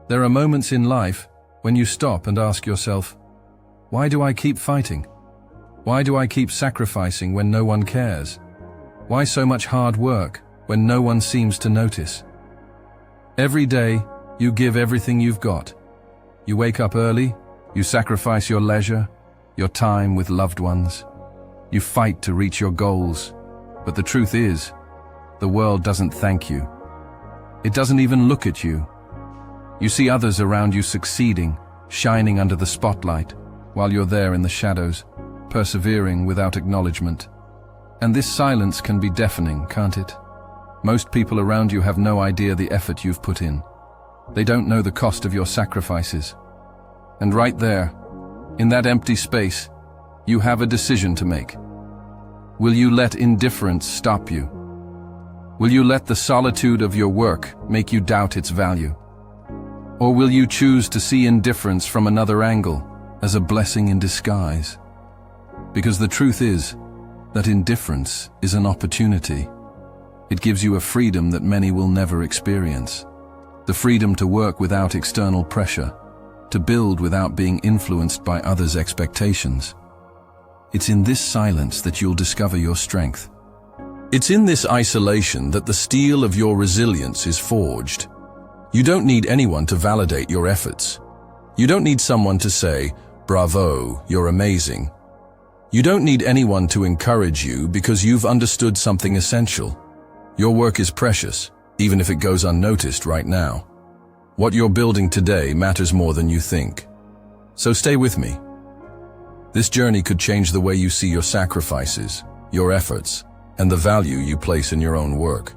There are moments in life when you stop and ask yourself, why do I keep fighting? Why do I keep sacrificing when no one cares? Why so much hard work when no one seems to notice? Every day, you give everything you've got. You wake up early, you sacrifice your leisure, your time with loved ones. You fight to reach your goals, but the truth is, the world doesn't thank you. It doesn't even look at you. You see others around you succeeding, shining under the spotlight, while you're there in the shadows, persevering without acknowledgement. And this silence can be deafening, can't it? Most people around you have no idea the effort you've put in. They don't know the cost of your sacrifices. And right there, in that empty space, you have a decision to make. Will you let indifference stop you? Will you let the solitude of your work make you doubt its value? Or will you choose to see indifference from another angle, as a blessing in disguise? Because the truth is that indifference is an opportunity. It gives you a freedom that many will never experience. The freedom to work without external pressure, to build without being influenced by others' expectations. It's in this silence that you'll discover your strength. It's in this isolation that the steel of your resilience is forged. You don't need anyone to validate your efforts. You don't need someone to say, "Bravo, you're amazing." You don't need anyone to encourage you because you've understood something essential. Your work is precious, even if it goes unnoticed right now. What you're building today matters more than you think. So stay with me. This journey could change the way you see your sacrifices, your efforts, and the value you place in your own work.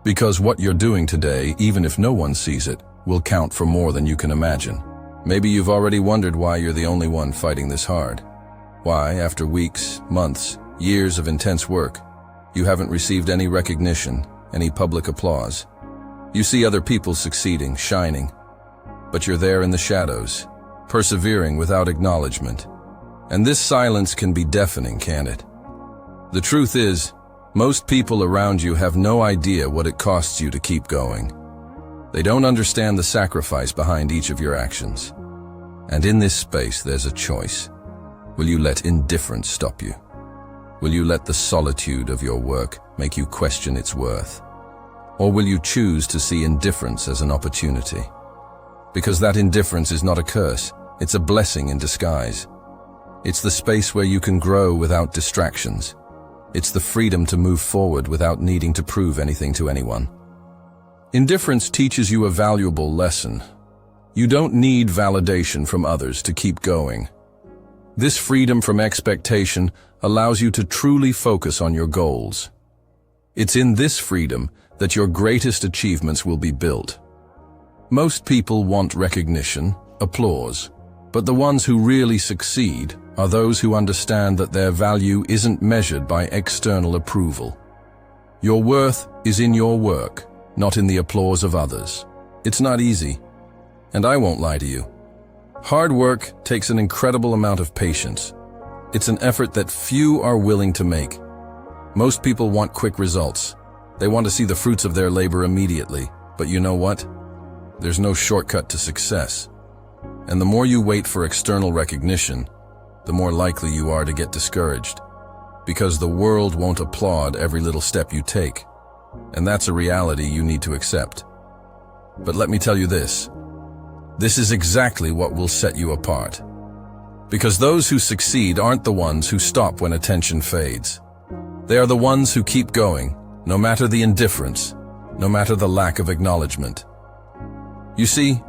Because what you're doing today, even if no one sees it, will count for more than you can imagine. Maybe you've already wondered why you're the only one fighting this hard. Why, after weeks, months, years of intense work, you haven't received any recognition, any public applause. You see other people succeeding, shining, but you're there in the shadows, persevering without acknowledgement. And this silence can be deafening, can't it? The truth is, most people around you have no idea what it costs you to keep going. They don't understand the sacrifice behind each of your actions. And in this space, there's a choice. Will you let indifference stop you? Will you let the solitude of your work make you question its worth? Or will you choose to see indifference as an opportunity? Because that indifference is not a curse, it's a blessing in disguise. It's the space where you can grow without distractions. It's the freedom to move forward without needing to prove anything to anyone. Indifference teaches you a valuable lesson. You don't need validation from others to keep going. This freedom from expectation allows you to truly focus on your goals. It's in this freedom that your greatest achievements will be built. Most people want recognition, applause, but the ones who really succeed are those who understand that their value isn't measured by external approval. Your worth is in your work, not in the applause of others. It's not easy, and I won't lie to you. Hard work takes an incredible amount of patience. It's an effort that few are willing to make. Most people want quick results. They want to see the fruits of their labor immediately. But you know what? There's no shortcut to success. And the more you wait for external recognition, the more likely you are to get discouraged. Because the world won't applaud every little step you take. And that's a reality you need to accept. But let me tell you this. This is exactly what will set you apart. Because those who succeed aren't the ones who stop when attention fades. They are the ones who keep going, no matter the indifference, no matter the lack of acknowledgement. You see,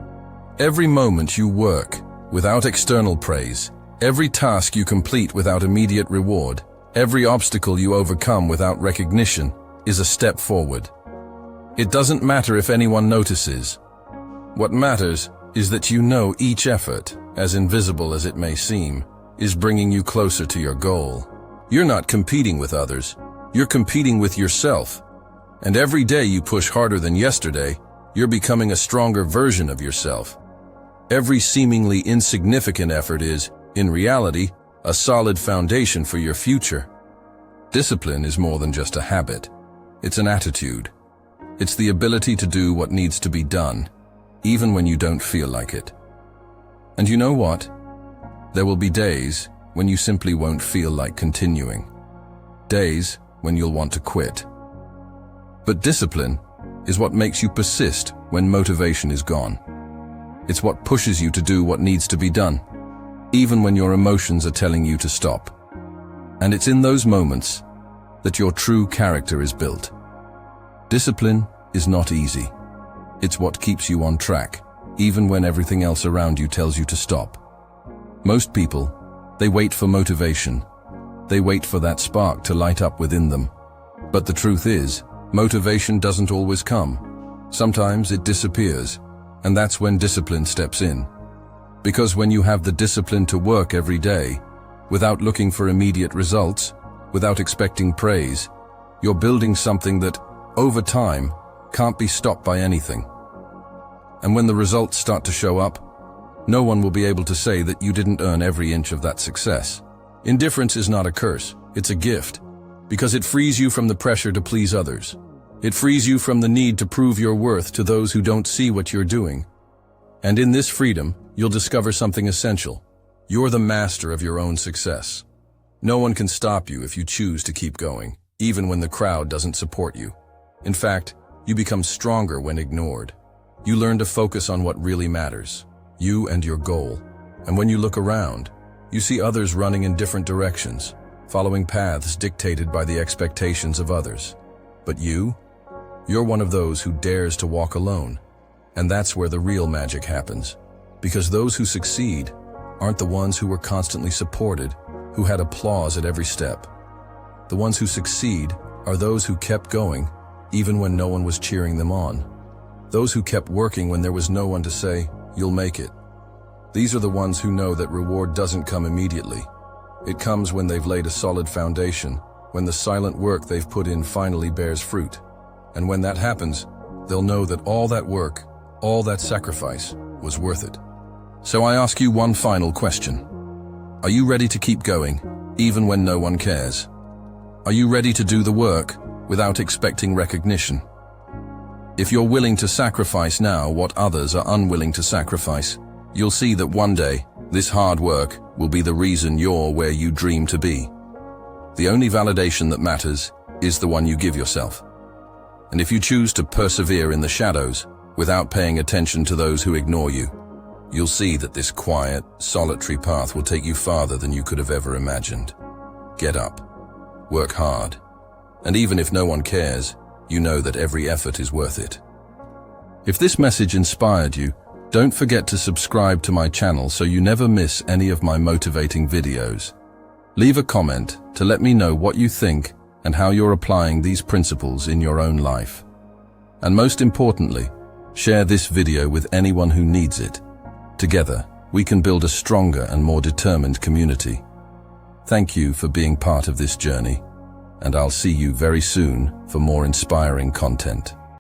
every moment you work without external praise, every task you complete without immediate reward, every obstacle you overcome without recognition is a step forward. It doesn't matter if anyone notices. What matters is that you know each effort, as invisible as it may seem, is bringing you closer to your goal. You're not competing with others, you're competing with yourself. And every day you push harder than yesterday, you're becoming a stronger version of yourself. Every seemingly insignificant effort is, in reality, a solid foundation for your future. Discipline is more than just a habit. It's an attitude. It's the ability to do what needs to be done, even when you don't feel like it. And you know what? There will be days when you simply won't feel like continuing. Days when you'll want to quit. But discipline is what makes you persist when motivation is gone. It's what pushes you to do what needs to be done, even when your emotions are telling you to stop. And it's in those moments that your true character is built. Discipline is not easy. It's what keeps you on track, even when everything else around you tells you to stop. Most people, they wait for motivation. They wait for that spark to light up within them. But the truth is, motivation doesn't always come. Sometimes it disappears, and that's when discipline steps in. Because when you have the discipline to work every day, without looking for immediate results, without expecting praise, you're building something that, over time, can't be stopped by anything. And when the results start to show up, no one will be able to say that you didn't earn every inch of that success. Indifference is not a curse, it's a gift, because it frees you from the pressure to please others. It frees you from the need to prove your worth to those who don't see what you're doing. And in this freedom, you'll discover something essential. You're the master of your own success. No one can stop you if you choose to keep going, even when the crowd doesn't support you. In fact, you become stronger when ignored. You learn to focus on what really matters, you and your goal. And when you look around, you see others running in different directions, following paths dictated by the expectations of others. But you're one of those who dares to walk alone. And that's where the real magic happens. Because those who succeed aren't the ones who were constantly supported, who had applause at every step. The ones who succeed are those who kept going, even when no one was cheering them on. Those who kept working when there was no one to say, "You'll make it." These are the ones who know that reward doesn't come immediately. It comes when they've laid a solid foundation, when the silent work they've put in finally bears fruit. And when that happens, they'll know that all that work, all that sacrifice, was worth it. So I ask you one final question. Are you ready to keep going, even when no one cares? Are you ready to do the work without expecting recognition? If you're willing to sacrifice now what others are unwilling to sacrifice, you'll see that one day, this hard work will be the reason you're where you dream to be. The only validation that matters is the one you give yourself. And if you choose to persevere in the shadows, without paying attention to those who ignore you, you'll see that this quiet, solitary path will take you farther than you could have ever imagined. Get up, work hard, and even if no one cares, you know that every effort is worth it. If this message inspired you, don't forget to subscribe to my channel so you never miss any of my motivating videos. Leave a comment to let me know what you think and how you're applying these principles in your own life. And most importantly, share this video with anyone who needs it. Together, we can build a stronger and more determined community. Thank you for being part of this journey, and I'll see you very soon for more inspiring content.